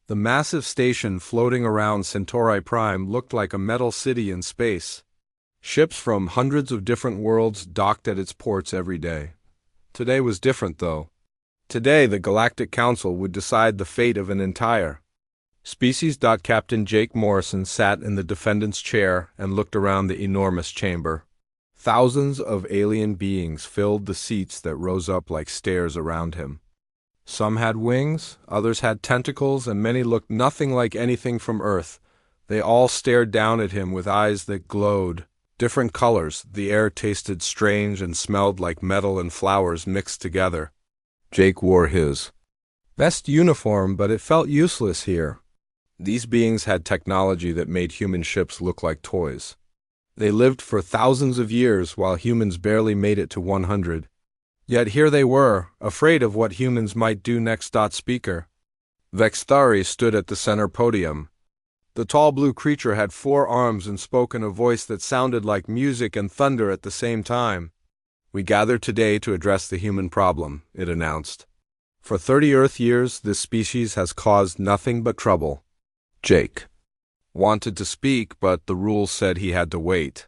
The massive station floating around Centauri Prime looked like a metal city in space. Ships from hundreds of different worlds docked at its ports every day. Today was different, though. Today, the Galactic Council would decide the fate of an entire species. Captain Jake Morrison sat in the defendant's chair and looked around the enormous chamber. Thousands of alien beings filled the seats that rose up like stairs around him. Some had wings, others had tentacles, and many looked nothing like anything from Earth. They all stared down at him with eyes that glowed. Different colors, the air tasted strange and smelled like metal and flowers mixed together. Jake wore his best uniform, but it felt useless here. These beings had technology that made human ships look like toys. They lived for thousands of years while humans barely made it to 100. Yet here they were, afraid of what humans might do next. Speaker Vexthari stood at the center podium. The tall blue creature had 4 arms and spoke in a voice that sounded like music and thunder at the same time. "We gather today to address the human problem," it announced. "For 30 Earth years, this species has caused nothing but trouble." Jake wanted to speak, but the rules said he had to wait.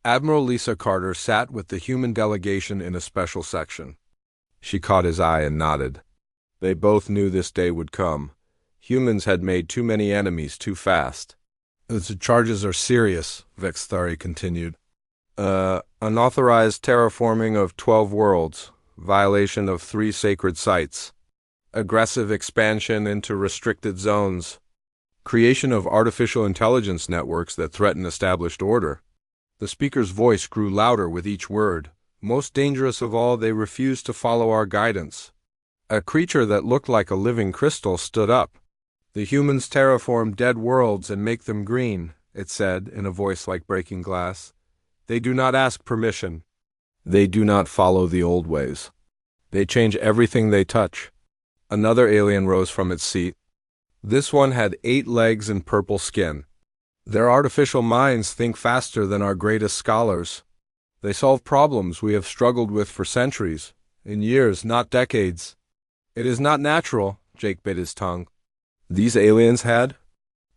Admiral Lisa Carter sat with the human delegation in a special section. She caught his eye and nodded. They both knew this day would come. Humans had made too many enemies too fast. "The charges are serious," Vexthari continued. Unauthorized terraforming of 12 worlds, violation of 3 sacred sites, aggressive expansion into restricted zones, creation of artificial intelligence networks that threaten established order. The speaker's voice grew louder with each word. "Most dangerous of all, they refuse to follow our guidance." A creature that looked like a living crystal stood up. "The humans terraform dead worlds and make them green," it said in a voice like breaking glass. "They do not ask permission. They do not follow the old ways. They change everything they touch." Another alien rose from its seat. This one had 8 legs and purple skin. "Their artificial minds think faster than our greatest scholars. They solve problems we have struggled with for centuries, in years, not decades." "It is not natural," Jake bit his tongue. These aliens had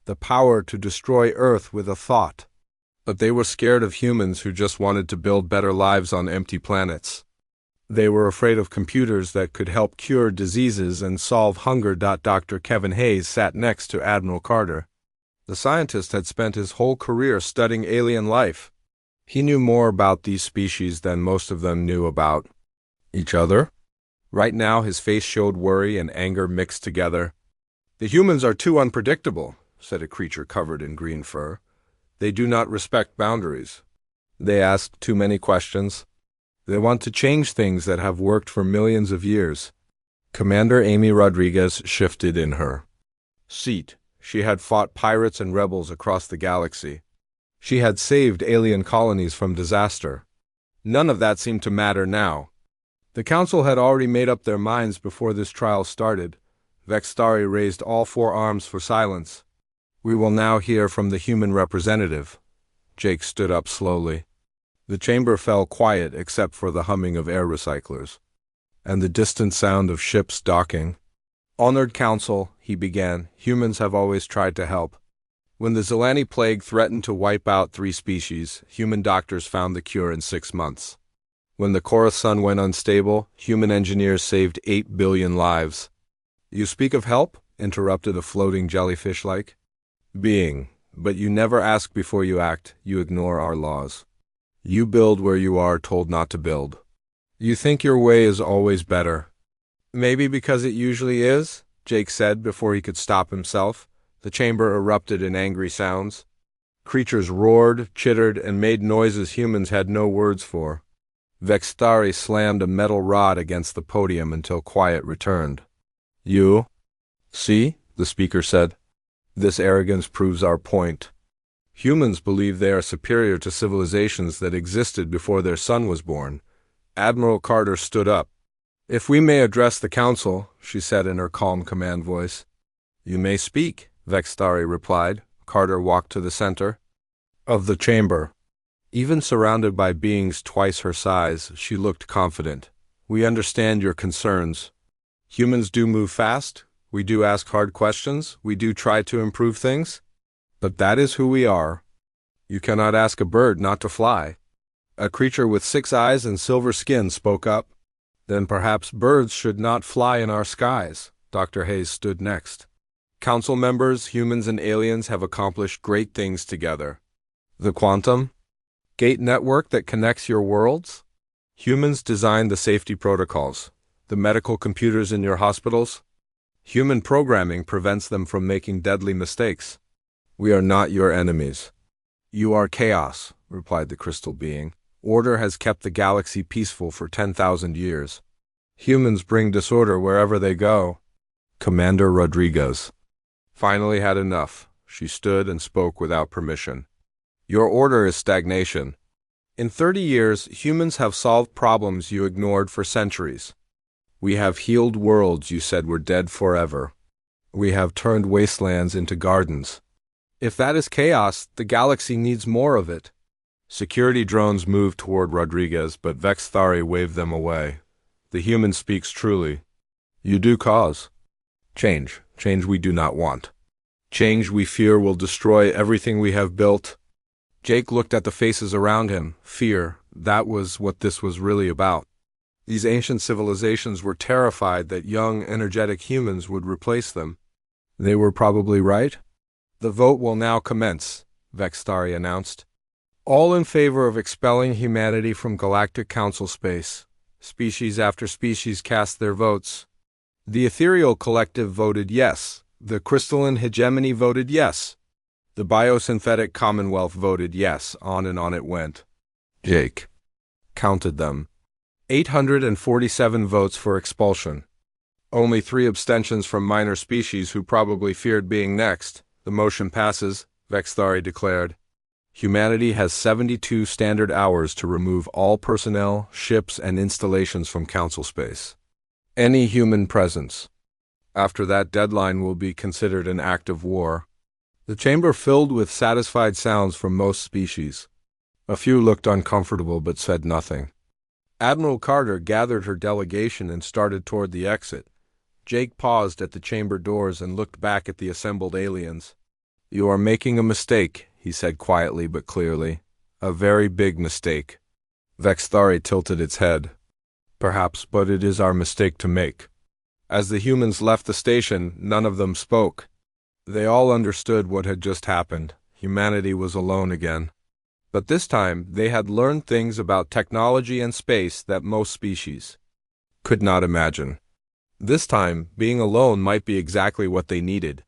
the power to destroy Earth with a thought. But they were scared of humans who just wanted to build better lives on empty planets. They were afraid of computers that could help cure diseases and solve hunger. Dr. Kevin Hayes sat next to Admiral Carter. The scientist had spent his whole career studying alien life. He knew more about these species than most of them knew about each other. Right now his face showed worry and anger mixed together. "The humans are too unpredictable," said a creature covered in green fur. "They do not respect boundaries. They ask too many questions. They want to change things that have worked for millions of years." Commander Amy Rodriguez shifted in her seat. She had fought pirates and rebels across the galaxy. She had saved alien colonies from disaster. None of that seemed to matter now. The council had already made up their minds before this trial started. Vexthari raised all 4 arms for silence. "We will now hear from the human representative." Jake stood up slowly. The chamber fell quiet except for the humming of air recyclers and the distant sound of ships docking. "Honored Council," he began, "humans have always tried to help. When the Zelani plague threatened to wipe out 3 species, human doctors found the cure in 6 months. When the Chorus Sun went unstable, human engineers saved 8 billion lives." "You speak of help?" interrupted a floating jellyfish-like being. "But you never ask before you act. You ignore our laws. You build where you are told not to build. You think your way is always better." "Maybe because it usually is," Jake said before he could stop himself. The chamber erupted in angry sounds. Creatures roared, chittered, and made noises humans had no words for. Vexthari slammed a metal rod against the podium until quiet returned. "You see," the speaker said. "This arrogance proves our point. Humans believe they are superior to civilizations that existed before their son was born." Admiral Carter stood up. "If we may address the council," she said in her calm command voice. "You may speak," Vexthari replied. Carter walked to the center of the chamber. Even surrounded by beings twice her size, she looked confident. "We understand your concerns. Humans do move fast. We do ask hard questions, we do try to improve things, but that is who we are. You cannot ask a bird not to fly. A creature with 6 eyes and silver skin spoke up. Then perhaps birds should not fly in our skies. Dr. Hayes stood next. Council members, humans and aliens have accomplished great things together. The quantum gate network that connects your worlds? Humans designed the safety protocols. The medical computers in your hospitals? Human programming prevents them from making deadly mistakes. We are not your enemies. You are chaos, replied the crystal being. Order has kept the galaxy peaceful for 10,000 years. Humans bring disorder wherever they go. Commander Rodriguez finally had enough. She stood and spoke without permission. Your order is stagnation. In 30 years, humans have solved problems you ignored for centuries. We have healed worlds you said were dead forever. We have turned wastelands into gardens. If that is chaos, the galaxy needs more of it. Security drones moved toward Rodriguez, but Vexthari waved them away. The human speaks truly. You do cause change. Change we do not want. Change we fear will destroy everything we have built. Jake looked at the faces around him. Fear, that was what this was really about. These ancient civilizations were terrified that young, energetic humans would replace them. They were probably right. The vote will now commence, Vexthari announced. All in favor of expelling humanity from Galactic Council space. Species after species cast their votes. The Ethereal Collective voted yes. The Crystalline Hegemony voted yes. The Biosynthetic Commonwealth voted yes. On and on it went. Jake counted them. 847 votes for expulsion. Only 3 abstentions from minor species who probably feared being next. The motion passes, Vexthari declared. Humanity has 72 standard hours to remove all personnel, ships, and installations from Council space. Any human presence. After that deadline will be considered an act of war. The chamber filled with satisfied sounds from most species. A few looked uncomfortable but said nothing. Admiral Carter gathered her delegation and started toward the exit. Jake paused at the chamber doors and looked back at the assembled aliens. You are making a mistake, he said quietly but clearly. A very big mistake. Vexthari tilted its head. Perhaps, but it is our mistake to make. As the humans left the station, none of them spoke. They all understood what had just happened. Humanity was alone again. But this time, they had learned things about technology and space that most species could not imagine. This time, being alone might be exactly what they needed.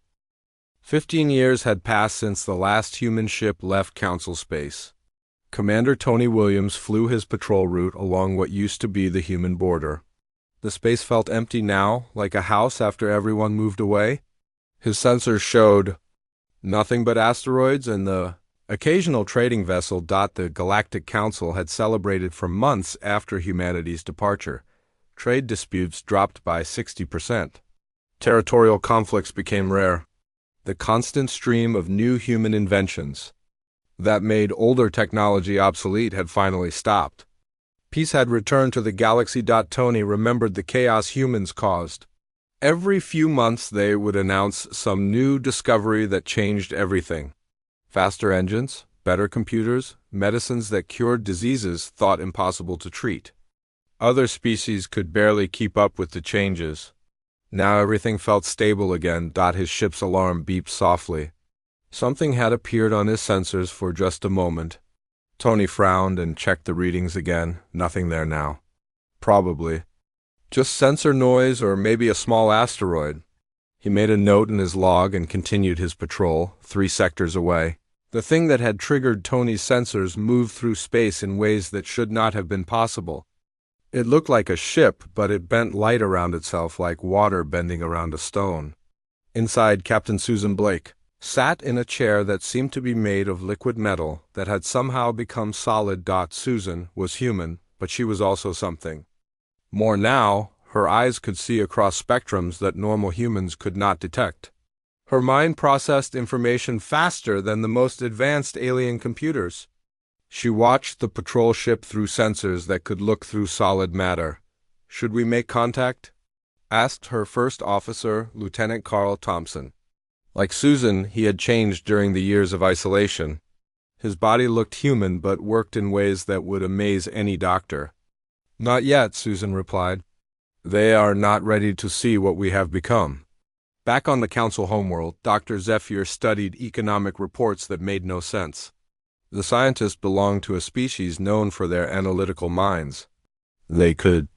15 years had passed since the last human ship left Council space. Commander Tony Williams flew his patrol route along what used to be the human border. The space felt empty now, like a house after everyone moved away. His sensors showed nothing but asteroids and the occasional trading vessel. The Galactic Council had celebrated for months after humanity's departure. Trade disputes dropped by 60%. Territorial conflicts became rare. The constant stream of new human inventions that made older technology obsolete had finally stopped. Peace had returned to the galaxy. Tony remembered the chaos humans caused. Every few months they would announce some new discovery that changed everything. Faster engines, better computers, medicines that cured diseases thought impossible to treat. Other species could barely keep up with the changes. Now everything felt stable again. His ship's alarm beeped softly. Something had appeared on his sensors for just a moment. Tony frowned and checked the readings again. Nothing there now. Probably just sensor noise or maybe a small asteroid. He made a note in his log and continued his patrol, 3 sectors away. The thing that had triggered Tony's sensors moved through space in ways that should not have been possible. It looked like a ship, but it bent light around itself like water bending around a stone. Inside, Captain Susan Blake sat in a chair that seemed to be made of liquid metal that had somehow become solid. Susan was human, but she was also something more now. Her eyes could see across spectrums that normal humans could not detect. Her mind processed information faster than the most advanced alien computers. She watched the patrol ship through sensors that could look through solid matter. Should we make contact? asked her first officer, Lieutenant Carl Thompson. Like Susan, he had changed during the years of isolation. His body looked human but worked in ways that would amaze any doctor. "Not yet," Susan replied. "They are not ready to see what we have become." Back on the Council homeworld, Dr. Zephyr studied economic reports that made no sense. The scientists belonged to a species known for their analytical minds. They could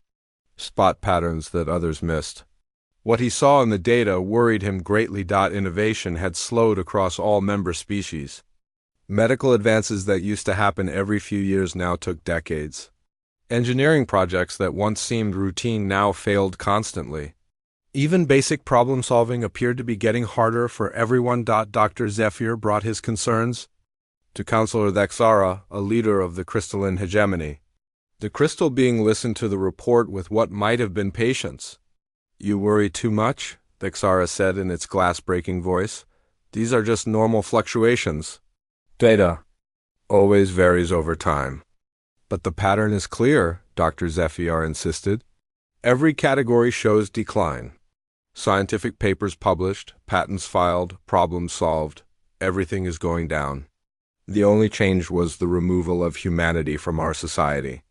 spot patterns that others missed. What he saw in the data worried him greatly. Innovation had slowed across all member species. Medical advances that used to happen every few years now took decades. Engineering projects that once seemed routine now failed constantly. Even basic problem-solving appeared to be getting harder for everyone. Dr. Zephyr brought his concerns to Counselor Thexara, a leader of the crystalline hegemony. The crystal being listened to the report with what might have been patience. "You worry too much," Thexara said in its glass-breaking voice. "These are just normal fluctuations. Data always varies over time." "But the pattern is clear," Dr. Zephyr insisted. "Every category shows decline. Scientific papers published, patents filed, problems solved. Everything is going down. The only change was the removal of humanity from our society."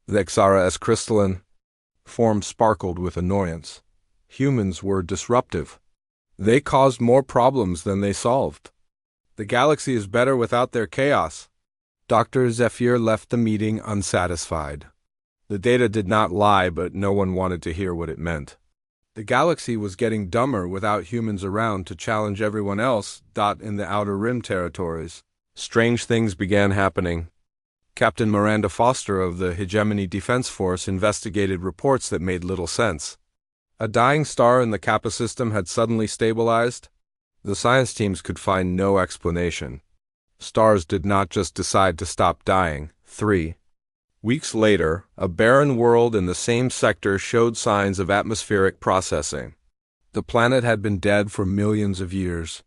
Thexara's crystalline form sparkled with annoyance. Humans were disruptive. They caused more problems than they solved. The galaxy is better without their chaos. Dr. Zephyr left the meeting unsatisfied. The data did not lie, but no one wanted to hear what it meant. The galaxy was getting dumber without humans around to challenge everyone else. In the Outer Rim territories, strange things began happening. Captain Miranda Foster of the Hegemony Defense Force investigated reports that made little sense. A dying star in the Kappa system had suddenly stabilized. The science teams could find no explanation. Stars did not just decide to stop dying. 3 weeks later, a barren world in the same sector showed signs of atmospheric processing. The planet had been dead for millions of years.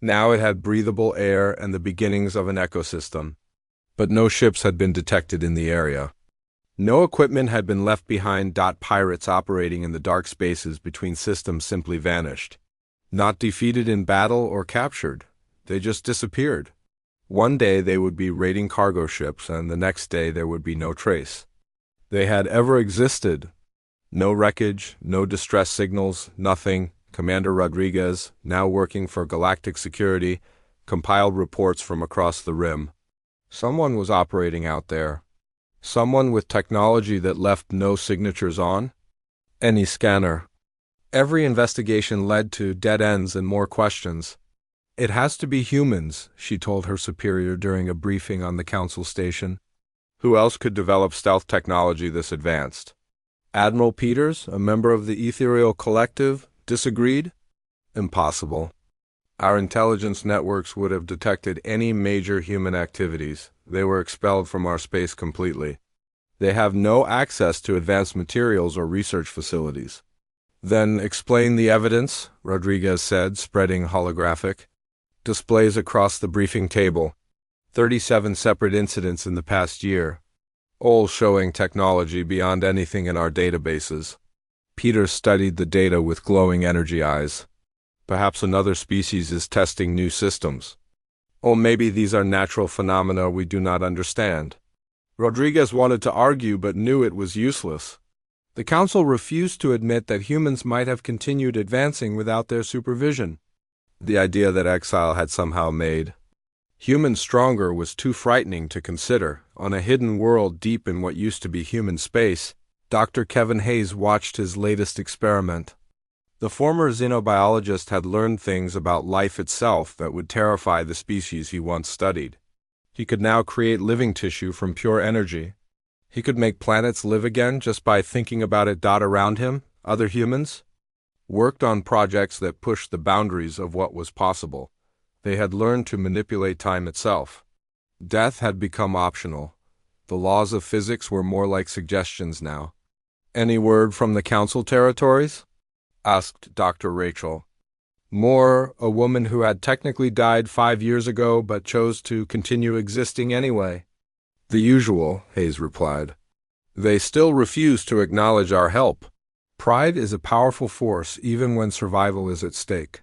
Now it had breathable air and the beginnings of an ecosystem. But no ships had been detected in the area. No equipment had been left behind. Pirates operating in the dark spaces between systems simply vanished. Not defeated in battle or captured. They just disappeared. One day they would be raiding cargo ships, and the next day there would be no trace. They had ever existed. No wreckage, no distress signals, nothing. Commander Rodriguez, now working for Galactic Security, compiled reports from across the rim. Someone was operating out there. Someone with technology that left no signatures on any scanner. Every investigation led to dead ends and more questions. "It has to be humans," she told her superior during a briefing on the council station. Who else could develop stealth technology this advanced? Admiral Peters, a member of the Ethereal Collective, disagreed. "Impossible. Our intelligence networks would have detected any major human activities. They were expelled from our space completely. They have no access to advanced materials or research facilities." "Then explain the evidence," Rodriguez said, spreading holographic displays across the briefing table. 37 separate incidents in the past year, all showing technology beyond anything in our databases. Peter studied the data with glowing energy eyes. "Perhaps another species is testing new systems. Or maybe these are natural phenomena we do not understand." Rodriguez wanted to argue but knew it was useless. The council refused to admit that humans might have continued advancing without their supervision. The idea that exile had somehow made humans stronger was too frightening to consider. On a hidden world deep in what used to be human space, Dr. Kevin Hayes watched his latest experiment. The former xenobiologist had learned things about life itself that would terrify the species he once studied. He could now create living tissue from pure energy. He could make planets live again just by thinking about it. Around him, other humans worked on projects that pushed the boundaries of what was possible. They had learned to manipulate time itself. Death had become optional. The laws of physics were more like suggestions now. "Any word from the council territories?" asked Dr. Rachel. "More, a woman who had technically died 5 years ago but chose to continue existing anyway." "The usual," Hayes replied. "They still refuse to acknowledge our help." Pride is a powerful force even when survival is at stake.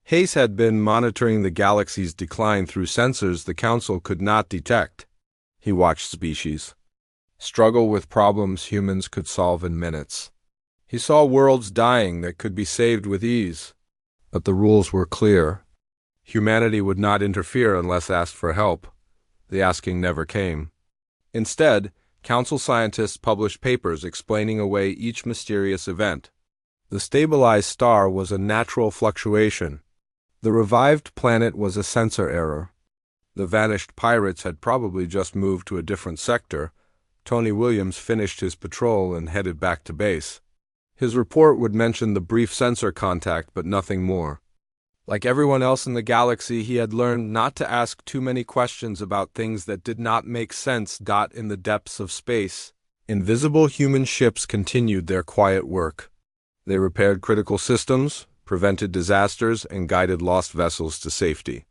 Hayes had been monitoring the galaxy's decline through sensors the Council could not detect. He watched species struggle with problems humans could solve in minutes. He saw worlds dying that could be saved with ease. But the rules were clear. Humanity would not interfere unless asked for help. The asking never came. Instead, Council scientists published papers explaining away each mysterious event. The stabilized star was a natural fluctuation. The revived planet was a sensor error. The vanished pirates had probably just moved to a different sector. Tony Williams finished his patrol and headed back to base. His report would mention the brief sensor contact, but nothing more. Like everyone else in the galaxy, he had learned not to ask too many questions about things that did not make sense. In the depths of space, invisible human ships continued their quiet work. They repaired critical systems, prevented disasters, and guided lost vessels to safety.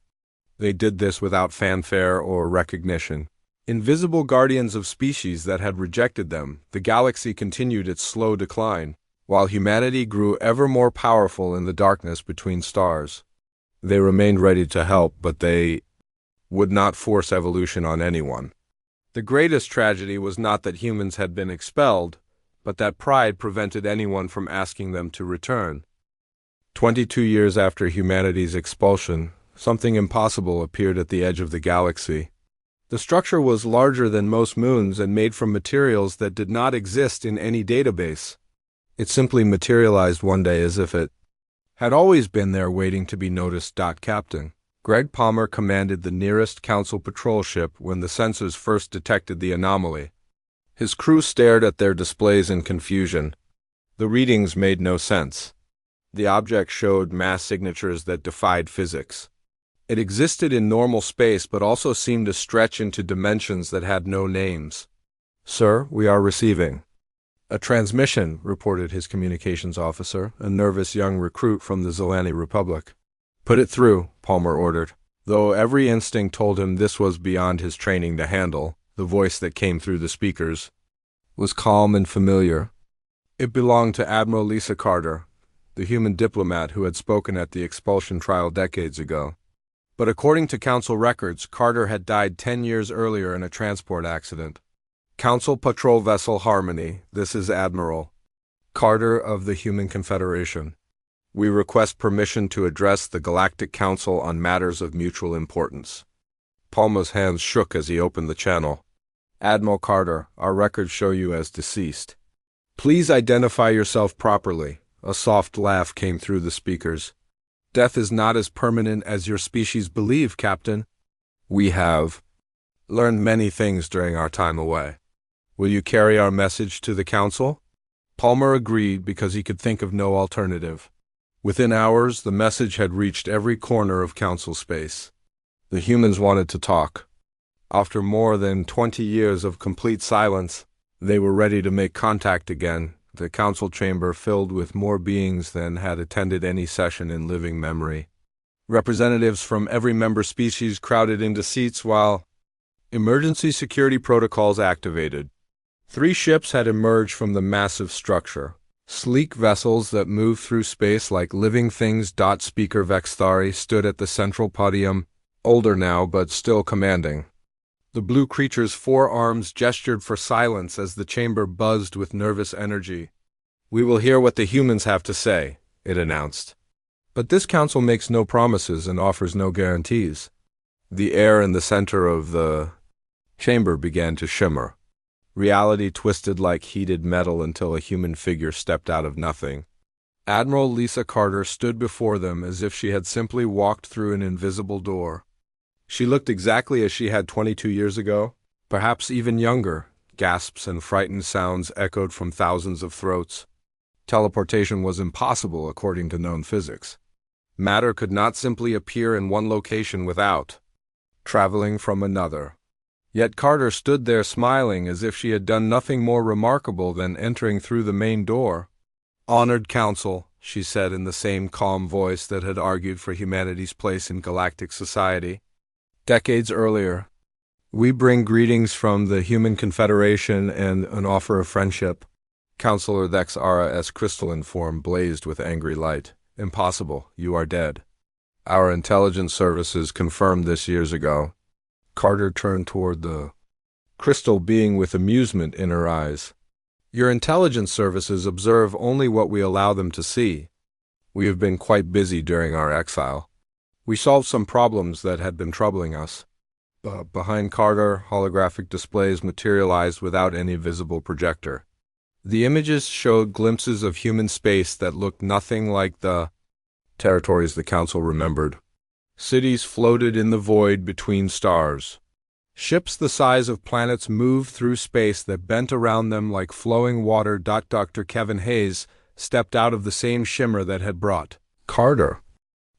They did this without fanfare or recognition. Invisible guardians of species that had rejected them, the galaxy continued its slow decline, while humanity grew ever more powerful in the darkness between stars. They remained ready to help, but they would not force evolution on anyone. The greatest tragedy was not that humans had been expelled, but that pride prevented anyone from asking them to return. 22 years after humanity's expulsion, something impossible appeared at the edge of the galaxy. The structure was larger than most moons and made from materials that did not exist in any database. It simply materialized one day as if it had always been there waiting to be noticed. Captain Greg Palmer commanded the nearest Council patrol ship when the sensors first detected the anomaly. His crew stared at their displays in confusion. The readings made no sense. The object showed mass signatures that defied physics. It existed in normal space but also seemed to stretch into dimensions that had no names. "Sir, we are receiving a transmission," reported his communications officer, a nervous young recruit from the Zelani Republic. "Put it through," Palmer ordered. Though every instinct told him this was beyond his training to handle, the voice that came through the speakers was calm and familiar. It belonged to Admiral Lisa Carter, the human diplomat who had spoken at the expulsion trial decades ago. But according to Council records, Carter had died 10 years earlier in a transport accident. "Council Patrol Vessel Harmony, this is Admiral Carter of the Human Confederation. We request permission to address the Galactic Council on matters of mutual importance." Palmer's hands shook as he opened the channel. "Admiral Carter, our records show you as deceased. Please identify yourself properly." A soft laugh came through the speakers. "Death is not as permanent as your species believe, Captain. We have learned many things during our time away. Will you carry our message to the Council?" Palmer agreed because he could think of no alternative. Within hours, the message had reached every corner of Council space. The humans wanted to talk. After more than 20 years of complete silence, they were ready to make contact again. The Council chamber filled with more beings than had attended any session in living memory. Representatives from every member species crowded into seats while emergency security protocols activated. 3 ships had emerged from the massive structure. Sleek vessels that moved through space like living things. Speaker Vexthari stood at the central podium, older now but still commanding. The blue creature's 4 arms gestured for silence as the chamber buzzed with nervous energy. "We will hear what the humans have to say," it announced. "But this council makes no promises and offers no guarantees." The air in the center of the chamber began to shimmer. Reality twisted like heated metal until a human figure stepped out of nothing. Admiral Lisa Carter stood before them as if she had simply walked through an invisible door. She looked exactly as she had 22 years ago, perhaps even younger. Gasps and frightened sounds echoed from thousands of throats. Teleportation was impossible according to known physics. Matter could not simply appear in one location without traveling from another. Yet Carter stood there smiling as if she had done nothing more remarkable than entering through the main door. "Honored Council," she said in the same calm voice that had argued for humanity's place in galactic society decades earlier. "We bring greetings from the Human Confederation and an offer of friendship. Counselor Thexara's crystalline form blazed with angry light. Impossible, you are dead. Our intelligence services confirmed this years ago. Carter turned toward the crystal being with amusement in her eyes. Your intelligence services observe only what we allow them to see. We have been quite busy during our exile. We solved some problems that had been troubling us. Behind Carter, holographic displays materialized without any visible projector. The images showed glimpses of human space that looked nothing like the territories the Council remembered. Cities floated in the void between stars. Ships the size of planets moved through space that bent around them like flowing water. Dr. Kevin Hayes stepped out of the same shimmer that had brought Carter.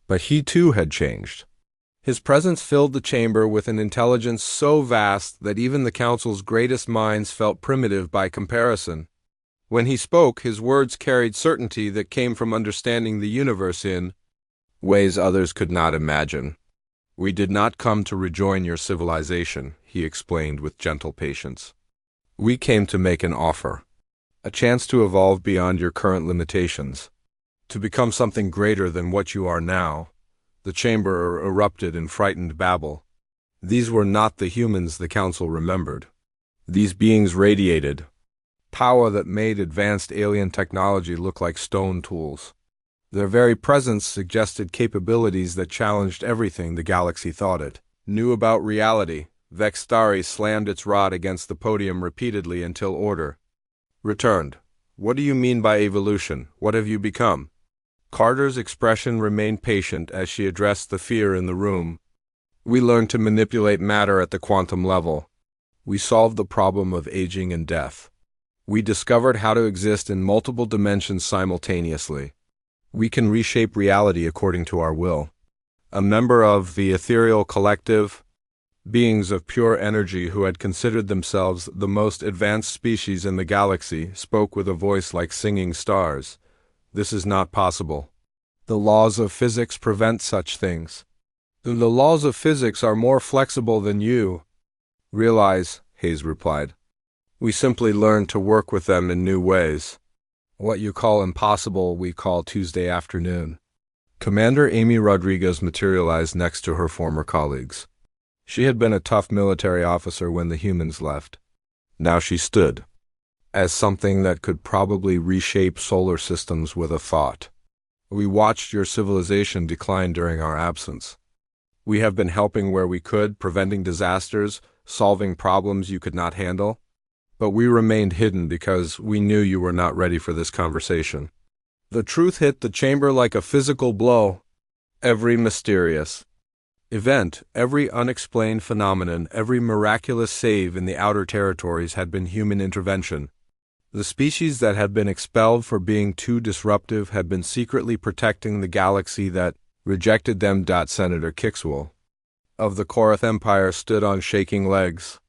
But he too had changed. His presence filled the chamber with an intelligence so vast that even the Council's greatest minds felt primitive by comparison. When he spoke, his words carried certainty that came from understanding the universe in ways others could not imagine. We did not come to rejoin your civilization, he explained with gentle patience. We came to make an offer, a chance to evolve beyond your current limitations, to become something greater than what you are now. The chamber erupted in frightened babble. These were not the humans the Council remembered. These beings radiated power that made advanced alien technology look like stone tools. Their very presence suggested capabilities that challenged everything the galaxy thought it knew about reality. Vextari slammed its rod against the podium repeatedly until order returned. What do you mean by evolution? What have you become? Carter's expression remained patient as she addressed the fear in the room. We learned to manipulate matter at the quantum level. We solved the problem of aging and death. We discovered how to exist in multiple dimensions simultaneously. We can reshape reality according to our will. A member of the ethereal collective, beings of pure energy who had considered themselves the most advanced species in the galaxy, spoke with a voice like singing stars. This is not possible. The laws of physics prevent such things. The laws of physics are more flexible than you realize, Hayes replied. We simply learned to work with them in new ways. What you call impossible, we call Tuesday afternoon. Commander Amy Rodriguez materialized next to her former colleagues. She had been a tough military officer when the humans left. Now she stood as something that could probably reshape solar systems with a thought. We watched your civilization decline during our absence. We have been helping where we could, preventing disasters, solving problems you could not handle. But we remained hidden because we knew you were not ready for this conversation. The truth hit the chamber like a physical blow. Every mysterious event, every unexplained phenomenon, every miraculous save in the outer territories had been human intervention. The species that had been expelled for being too disruptive had been secretly protecting the galaxy that rejected them. Senator Kixwell of the Korath Empire stood on shaking legs.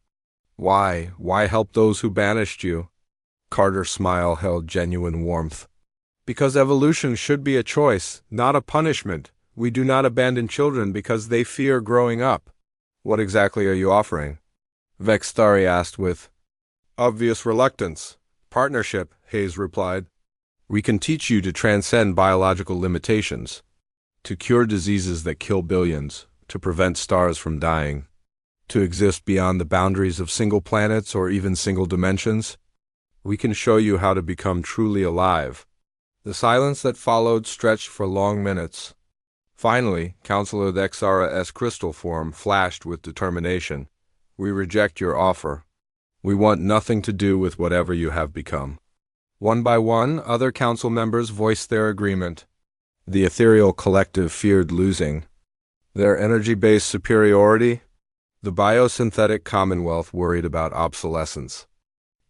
Why help those who banished you? Carter's smile held genuine warmth. Because evolution should be a choice, not a punishment. We do not abandon children because they fear growing up. What exactly are you offering? Vextari asked with obvious reluctance. Partnership, Hayes replied. We can teach you to transcend biological limitations, to cure diseases that kill billions, to prevent stars from dying, to exist beyond the boundaries of single planets or even single dimensions. We can show you how to become truly alive. The silence that followed stretched for long minutes. Finally, Counselor Thexara's crystal form flashed with determination. We reject your offer. We want nothing to do with whatever you have become. One by one, other council members voiced their agreement. The ethereal collective feared losing their energy-based superiority. The biosynthetic commonwealth worried about obsolescence.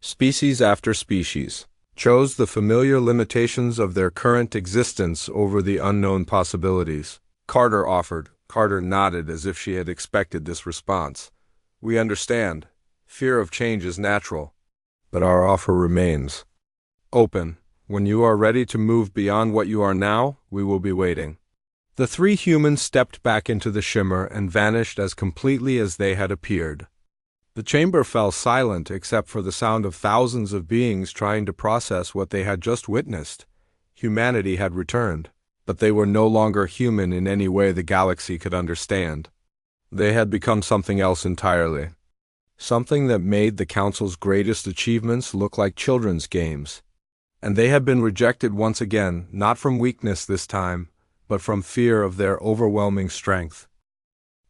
Species after species chose the familiar limitations of their current existence over the unknown possibilities. Carter offered. Carter nodded as if she had expected this response. We understand. Fear of change is natural. But our offer remains open. When you are ready to move beyond what you are now, we will be waiting. The three humans stepped back into the shimmer and vanished as completely as they had appeared. The chamber fell silent except for the sound of thousands of beings trying to process what they had just witnessed. Humanity had returned, but they were no longer human in any way the galaxy could understand. They had become something else entirely. Something that made the Council's greatest achievements look like children's games. And they had been rejected once again, not from weakness this time, but from fear of their overwhelming strength.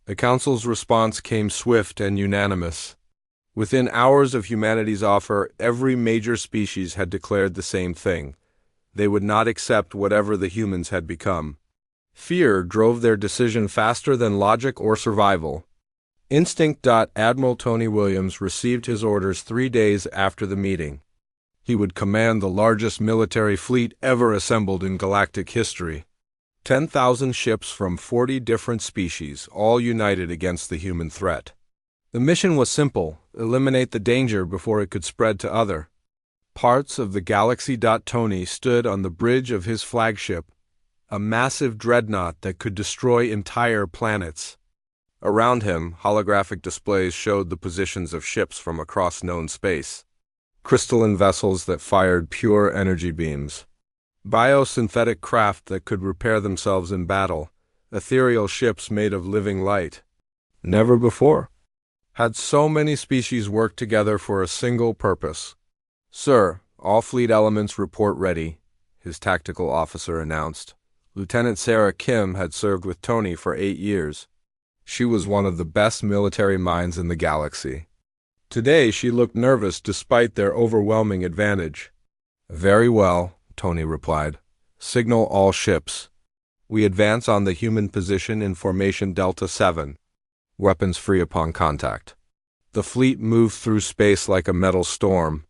The Council's response came swift and unanimous. Within hours of humanity's offer, every major species had declared the same thing. They would not accept whatever the humans had become. Fear drove their decision faster than logic or survival. Instinct. Admiral Tony Williams received his orders 3 days after the meeting. He would command the largest military fleet ever assembled in galactic history. 10,000 ships from 40 different species, all united against the human threat. The mission was simple: eliminate the danger before it could spread to other parts of the galaxy. Tony stood on the bridge of his flagship, a massive dreadnought that could destroy entire planets. Around him, holographic displays showed the positions of ships from across known space. Crystalline vessels that fired pure energy beams. Biosynthetic craft that could repair themselves in battle. Ethereal ships made of living light. Never before had so many species worked together for a single purpose. "Sir, all fleet elements report ready," his tactical officer announced. Lieutenant Sarah Kim had served with Tony for 8 years. She was one of the best military minds in the galaxy. Today she looked nervous despite their overwhelming advantage. "Very well," Tony replied. "Signal all ships. We advance on the human position in formation Delta 7. Weapons free upon contact." The fleet moved through space like a metal storm.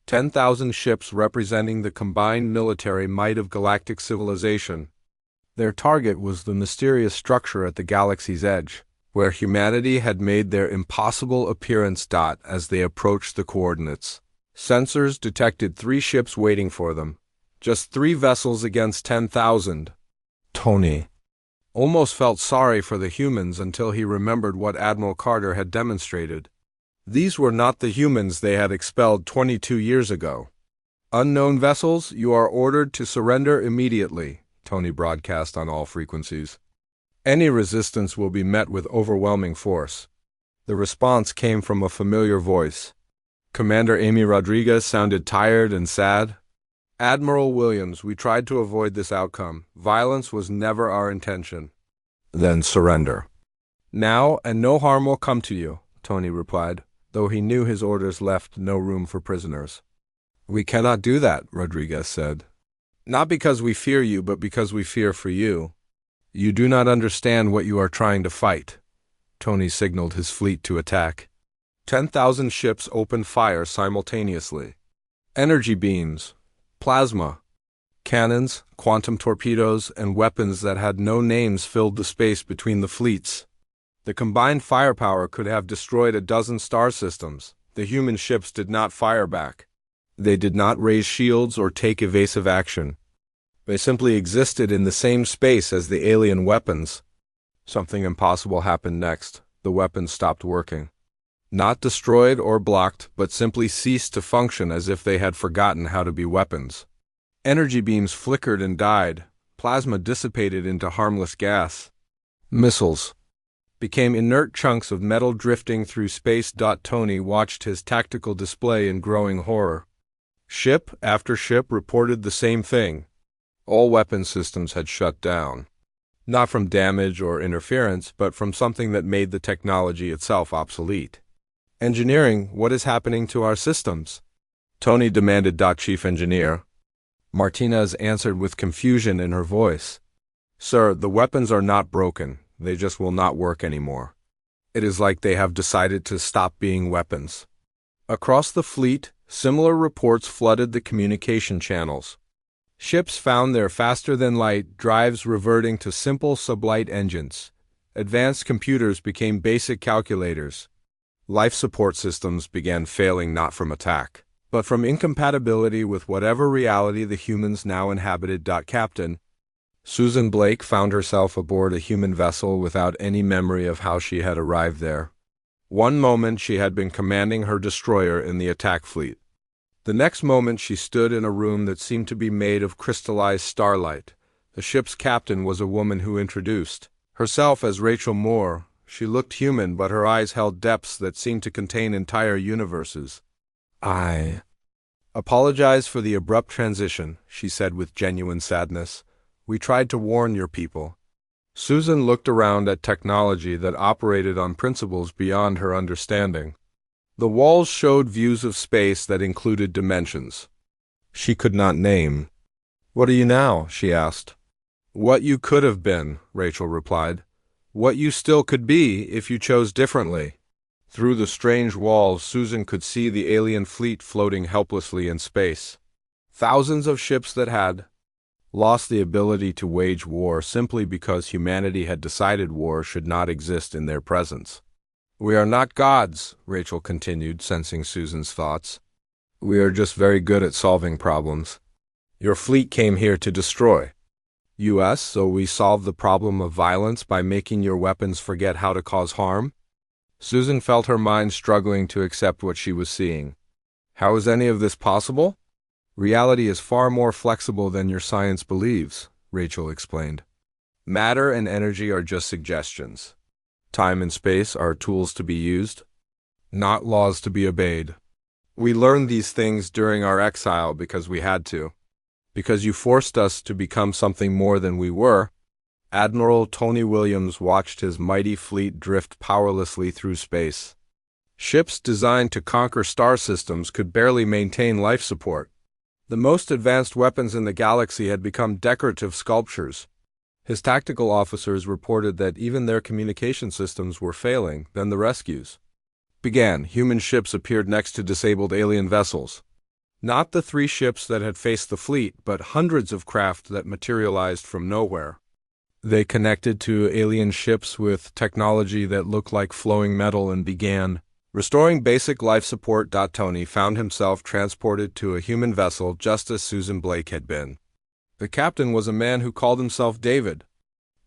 10,000 ships representing the combined military might of galactic civilization. Their target was the mysterious structure at the galaxy's edge, where humanity had made their impossible appearance. As they approached the coordinates, sensors detected 3 ships waiting for them. Just 3 vessels against 10,000. Tony almost felt sorry for the humans until he remembered what Admiral Carter had demonstrated. These were not the humans they had expelled 22 years ago. "Unknown vessels, you are ordered to surrender immediately," Tony broadcast on all frequencies. "Any resistance will be met with overwhelming force." The response came from a familiar voice. Commander Amy Rodriguez sounded tired and sad. "Admiral Williams, we tried to avoid this outcome. Violence was never our intention." "Then surrender now, and no harm will come to you," Tony replied, though he knew his orders left no room for prisoners. "We cannot do that," Rodriguez said. "Not because we fear you, but because we fear for you. You do not understand what you are trying to fight." Tony signaled his fleet to attack. 10,000 ships opened fire simultaneously. Energy beams, plasma, cannons, quantum torpedoes, and weapons that had no names filled the space between the fleets. The combined firepower could have destroyed a dozen star systems. The human ships did not fire back. They did not raise shields or take evasive action. They simply existed in the same space as the alien weapons. Something impossible happened next. The weapons stopped working. Not destroyed or blocked, but simply ceased to function as if they had forgotten how to be weapons. Energy beams flickered and died. Plasma dissipated into harmless gas. Missiles became inert chunks of metal drifting through space. Tony watched his tactical display in growing horror. Ship after ship reported the same thing. All weapon systems had shut down. Not from damage or interference, but from something that made the technology itself obsolete. "Engineering, what is happening to our systems?" Tony demanded. Chief Engineer Martinez answered with confusion in her voice. "Sir, the weapons are not broken. They just will not work anymore. It is like they have decided to stop being weapons." Across the fleet, similar reports flooded the communication channels. Ships found their faster-than-light drives reverting to simple sublight engines. Advanced computers became basic calculators. Life support systems began failing not from attack, but from incompatibility with whatever reality the humans now inhabited. Captain Susan Blake found herself aboard a human vessel without any memory of how she had arrived there. One moment she had been commanding her destroyer in the attack fleet. The next moment she stood in a room that seemed to be made of crystallized starlight. The ship's captain was a woman who introduced herself as Rachel Moore. She looked human, but her eyes held depths that seemed to contain entire universes. "I apologize for the abrupt transition," she said with genuine sadness. "We tried to warn your people." Susan looked around at technology that operated on principles beyond her understanding. The walls showed views of space that included dimensions she could not name. "What are you now?" she asked. "What you could have been," Rachel replied. "What you still could be if you chose differently." Through the strange walls, Susan could see the alien fleet floating helplessly in space. Thousands of ships that had lost the ability to wage war simply because humanity had decided war should not exist in their presence. "We are not gods," Rachel continued, sensing Susan's thoughts. "We are just very good at solving problems. Your fleet came here to destroy us, so we solved the problem of violence by making your weapons forget how to cause harm?" Susan felt her mind struggling to accept what she was seeing. "How is any of this possible?" "Reality is far more flexible than your science believes," Rachel explained. "Matter and energy are just suggestions. Time and space are tools to be used, not laws to be obeyed. We learned these things during our exile because we had to. Because you forced us to become something more than we were." Admiral Tony Williams watched his mighty fleet drift powerlessly through space. Ships designed to conquer star systems could barely maintain life support. The most advanced weapons in the galaxy had become decorative sculptures. His tactical officers reported that even their communication systems were failing. Then the rescues began. Human ships appeared next to disabled alien vessels. Not the 3 ships that had faced the fleet, but hundreds of craft that materialized from nowhere. They connected to alien ships with technology that looked like flowing metal and began restoring basic life support. Tony found himself transported to a human vessel just as Susan Blake had been. The captain was a man who called himself David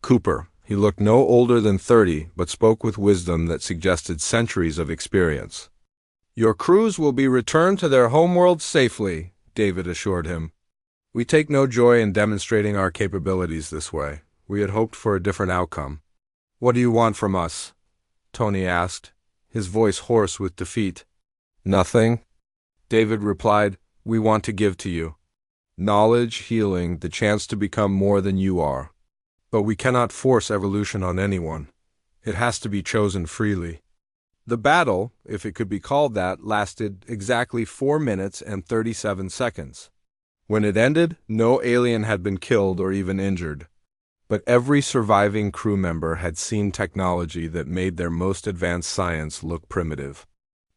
Cooper. He looked no older than 30, but spoke with wisdom that suggested centuries of experience. "Your crews will be returned to their homeworld safely," David assured him. "We take no joy in demonstrating our capabilities this way. We had hoped for a different outcome." "What do you want from us?" Tony asked, his voice hoarse with defeat. "Nothing," David replied. "We want to give to you knowledge, healing, the chance to become more than you are. But we cannot force evolution on anyone. It has to be chosen freely." The battle, if it could be called that, lasted exactly 4 minutes and 37 seconds. When it ended, no alien had been killed or even injured. But every surviving crew member had seen technology that made their most advanced science look primitive.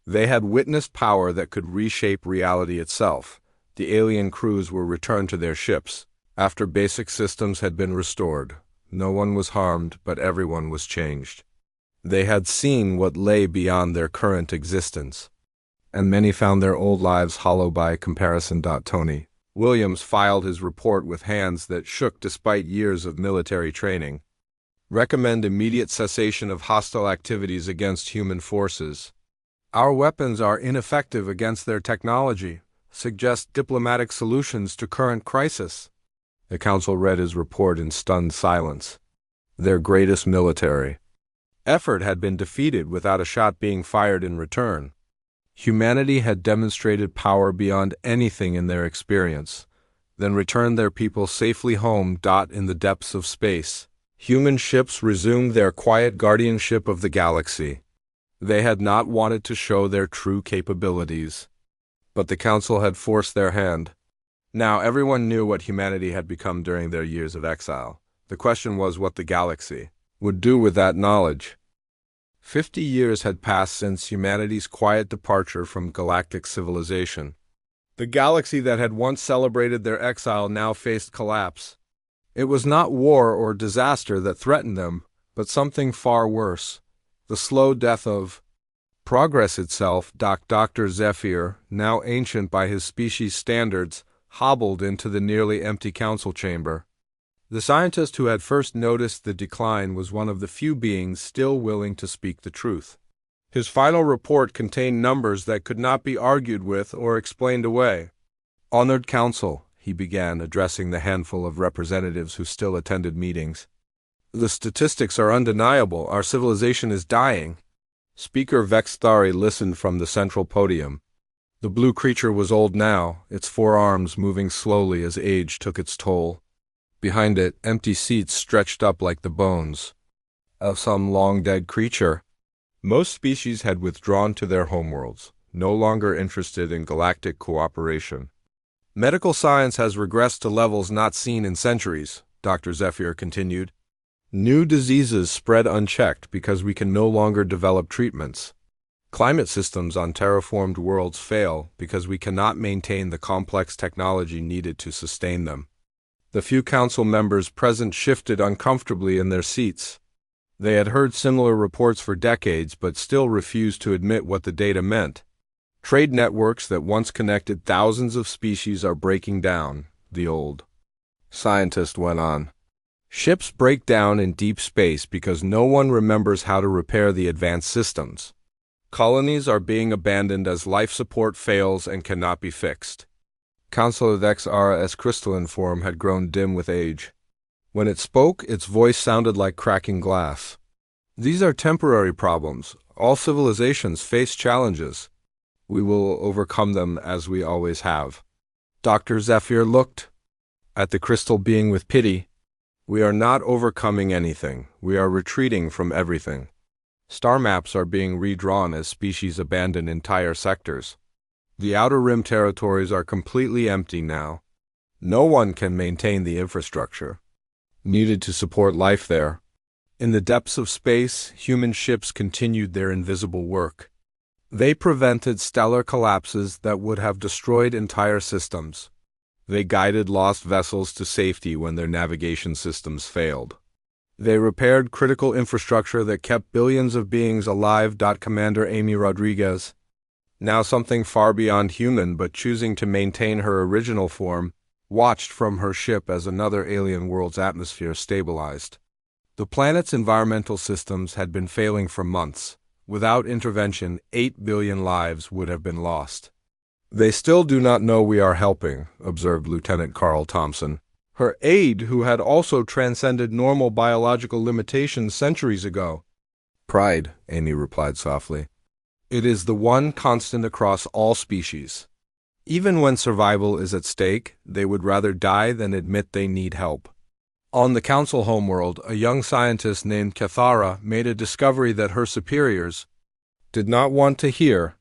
They had witnessed power that could reshape reality itself. The alien crews were returned to their ships after basic systems had been restored. No one was harmed, but everyone was changed. They had seen what lay beyond their current existence, and many found their old lives hollow by comparison. Tony Williams filed his report with hands that shook despite years of military training. "Recommend immediate cessation of hostile activities against human forces. Our weapons are ineffective against their technology. Suggest diplomatic solutions to current crisis." The council read his report in stunned silence. Their greatest military effort had been defeated without a shot being fired in return. Humanity had demonstrated power beyond anything in their experience, then returned their people safely home. In the depths of space, human ships resumed their quiet guardianship of the galaxy. They had not wanted to show their true capabilities, but the council had forced their hand. Now everyone knew what humanity had become during their years of exile. The question was what the galaxy would do with that knowledge. 50 years had passed since humanity's quiet departure from galactic civilization. The galaxy that had once celebrated their exile now faced collapse. It was not war or disaster that threatened them, but something far worse: the slow death of progress itself. Dr. Zephyr, now ancient by his species' standards, hobbled into the nearly empty council chamber. The scientist who had first noticed the decline was one of the few beings still willing to speak the truth. His final report contained numbers that could not be argued with or explained away. "Honored Council," he began, addressing the handful of representatives who still attended meetings. "The statistics are undeniable. Our civilization is dying." Speaker Vexthari listened from the central podium. The blue creature was old now, its forearms moving slowly as age took its toll. Behind it, empty seats stretched up like the bones of some long-dead creature. Most species had withdrawn to their homeworlds, no longer interested in galactic cooperation. "Medical science has regressed to levels not seen in centuries," Dr. Zephyr continued. "New diseases spread unchecked because we can no longer develop treatments. Climate systems on terraformed worlds fail because we cannot maintain the complex technology needed to sustain them." The few council members present shifted uncomfortably in their seats. They had heard similar reports for decades but still refused to admit what the data meant. "Trade networks that once connected thousands of species are breaking down," the old scientist went on. "Ships break down in deep space because no one remembers how to repair the advanced systems. Colonies are being abandoned as life support fails and cannot be fixed." Councilor Vexara's crystalline form had grown dim with age. When it spoke, its voice sounded like cracking glass. "These are temporary problems. All civilizations face challenges. We will overcome them as we always have." Dr. Zephyr looked at the crystal being with pity. "We are not overcoming anything. We are retreating from everything. Star maps are being redrawn as species abandon entire sectors. The Outer Rim territories are completely empty now. No one can maintain the infrastructure needed to support life there. In the depths of space, human ships continued their invisible work. They prevented stellar collapses that would have destroyed entire systems. They guided lost vessels to safety when their navigation systems failed. They repaired critical infrastructure that kept billions of beings alive. Commander Amy Rodriguez, now something far beyond human but choosing to maintain her original form, watched from her ship as another alien world's atmosphere stabilized. The planet's environmental systems had been failing for months. Without intervention, 8 billion lives would have been lost. "They still do not know we are helping," observed Lieutenant Carl Thompson. Her aide, who had also transcended normal biological limitations centuries ago. "Pride," Amy replied softly. "It is the one constant across all species. Even when survival is at stake, they would rather die than admit they need help." On the council homeworld, a young scientist named Cathara made a discovery that her superiors did not want to hear.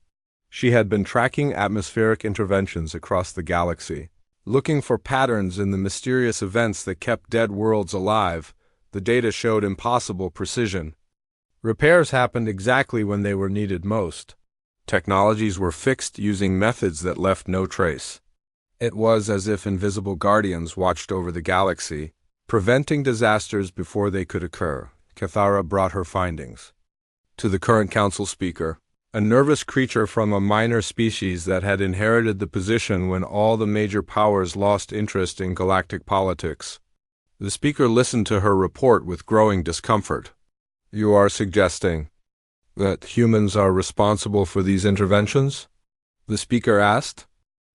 She had been tracking atmospheric interventions across the galaxy, looking for patterns in the mysterious events that kept dead worlds alive. The data showed impossible precision. Repairs happened exactly when they were needed most. Technologies were fixed using methods that left no trace. It was as if invisible guardians watched over the galaxy, preventing disasters before they could occur. Cathara brought her findings to the current council speaker, a nervous creature from a minor species that had inherited the position when all the major powers lost interest in galactic politics. The speaker listened to her report with growing discomfort. "You are suggesting that humans are responsible for these interventions?" the speaker asked.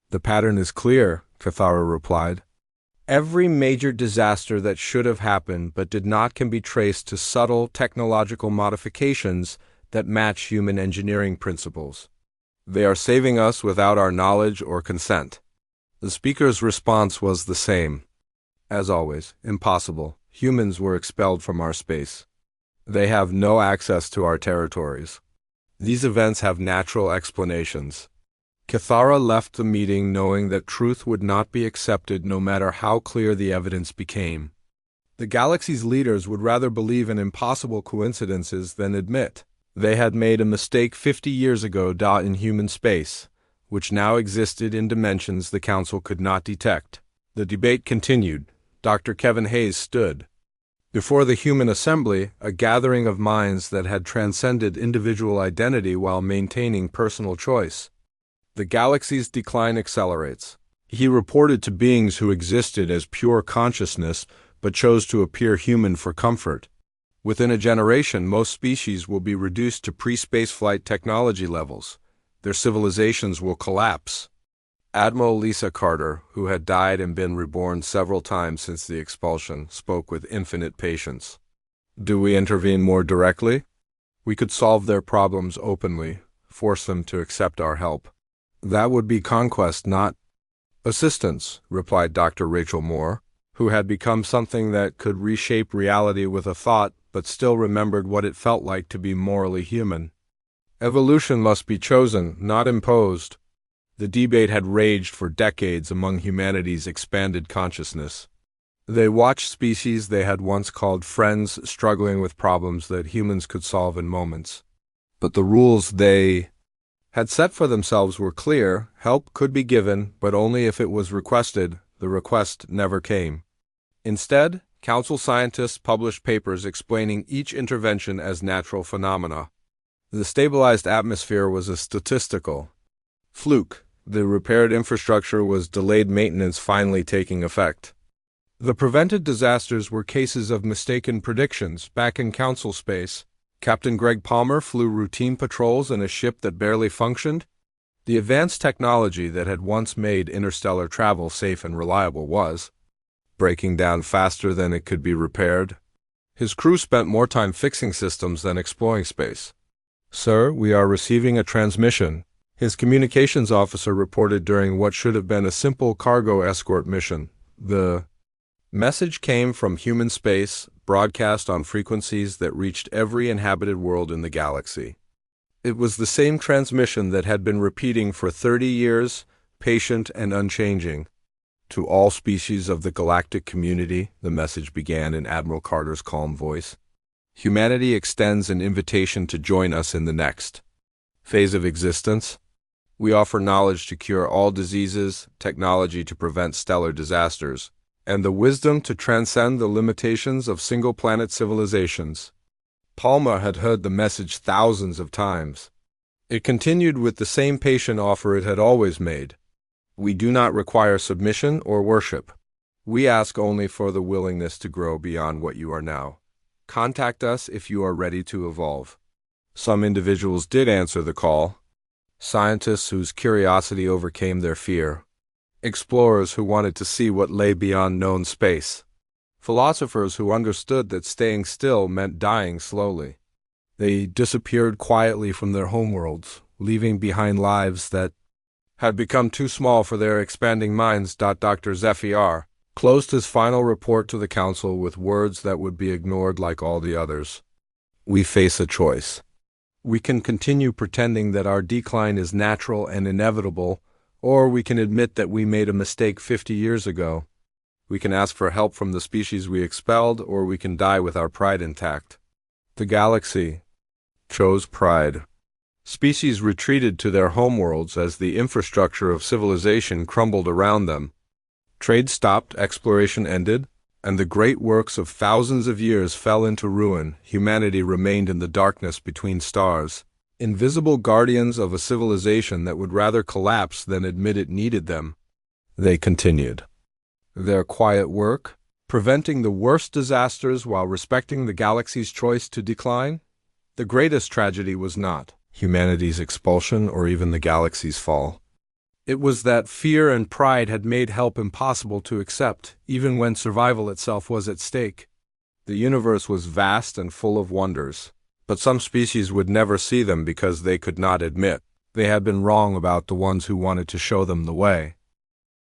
"The pattern is clear," Cathara replied. "Every major disaster that should have happened but did not can be traced to subtle technological modifications that match human engineering principles. They are saving us without our knowledge or consent." The speaker's response was the same. "As always, impossible. Humans were expelled from our space. They have no access to our territories. These events have natural explanations." Cathara left the meeting knowing that truth would not be accepted no matter how clear the evidence became. The galaxy's leaders would rather believe in impossible coincidences than admit they had made a mistake 50 years ago in human space, which now existed in dimensions the Council could not detect. The debate continued. Dr. Kevin Hayes stood before the human assembly, a gathering of minds that had transcended individual identity while maintaining personal choice. "The galaxy's decline accelerates," he reported to beings who existed as pure consciousness but chose to appear human for comfort. Within a generation, most species will be reduced to pre-spaceflight technology levels. Their civilizations will collapse. Admiral Lisa Carter, who had died and been reborn several times since the expulsion, spoke with infinite patience. Do we intervene more directly? We could solve their problems openly, force them to accept our help. That would be conquest, not assistance, replied Dr. Rachel Moore, who had become something that could reshape reality with a thought, but still remembered what it felt like to be morally human. Evolution must be chosen, not imposed. The debate had raged for decades among humanity's expanded consciousness. They watched species they had once called friends struggling with problems that humans could solve in moments. But the rules they had set for themselves were clear. Help could be given, but only if it was requested. The request never came. Instead, Council scientists published papers explaining each intervention as natural phenomena. The stabilized atmosphere was a statistical fluke. The repaired infrastructure was delayed maintenance finally taking effect. The prevented disasters were cases of mistaken predictions. Back in Council space, Captain Greg Palmer flew routine patrols in a ship that barely functioned. The advanced technology that had once made interstellar travel safe and reliable was breaking down faster than it could be repaired. His crew spent more time fixing systems than exploring space. "Sir, we are receiving a transmission," his communications officer reported during what should have been a simple cargo escort mission. The message came from human space, broadcast on frequencies that reached every inhabited world in the galaxy. It was the same transmission that had been repeating for 30 years, patient and unchanging. "To all species of the galactic community," the message began in Admiral Carter's calm voice, "humanity extends an invitation to join us in the next phase of existence. We offer knowledge to cure all diseases, technology to prevent stellar disasters, and the wisdom to transcend the limitations of single-planet civilizations." Palmer had heard the message thousands of times. It continued with the same patient offer it had always made. "We do not require submission or worship. We ask only for the willingness to grow beyond what you are now. Contact us if you are ready to evolve." Some individuals did answer the call. Scientists whose curiosity overcame their fear. Explorers who wanted to see what lay beyond known space. Philosophers who understood that staying still meant dying slowly. They disappeared quietly from their homeworlds, leaving behind lives that had become too small for their expanding minds. Dr. Zephyr closed his final report to the Council with words that would be ignored like all the others. "We face a choice. We can continue pretending that our decline is natural and inevitable, or we can admit that we made a mistake 50 years ago. We can ask for help from the species we expelled, or we can die with our pride intact." The galaxy chose pride. Species retreated to their homeworlds as the infrastructure of civilization crumbled around them. Trade stopped, exploration ended, and the great works of thousands of years fell into ruin. Humanity remained in the darkness between stars, invisible guardians of a civilization that would rather collapse than admit it needed them. They continued their quiet work, preventing the worst disasters while respecting the galaxy's choice to decline. The greatest tragedy was not humanity's expulsion or even the galaxy's fall. It was that fear and pride had made help impossible to accept, even when survival itself was at stake. The universe was vast and full of wonders, but some species would never see them because they could not admit they had been wrong about the ones who wanted to show them the way.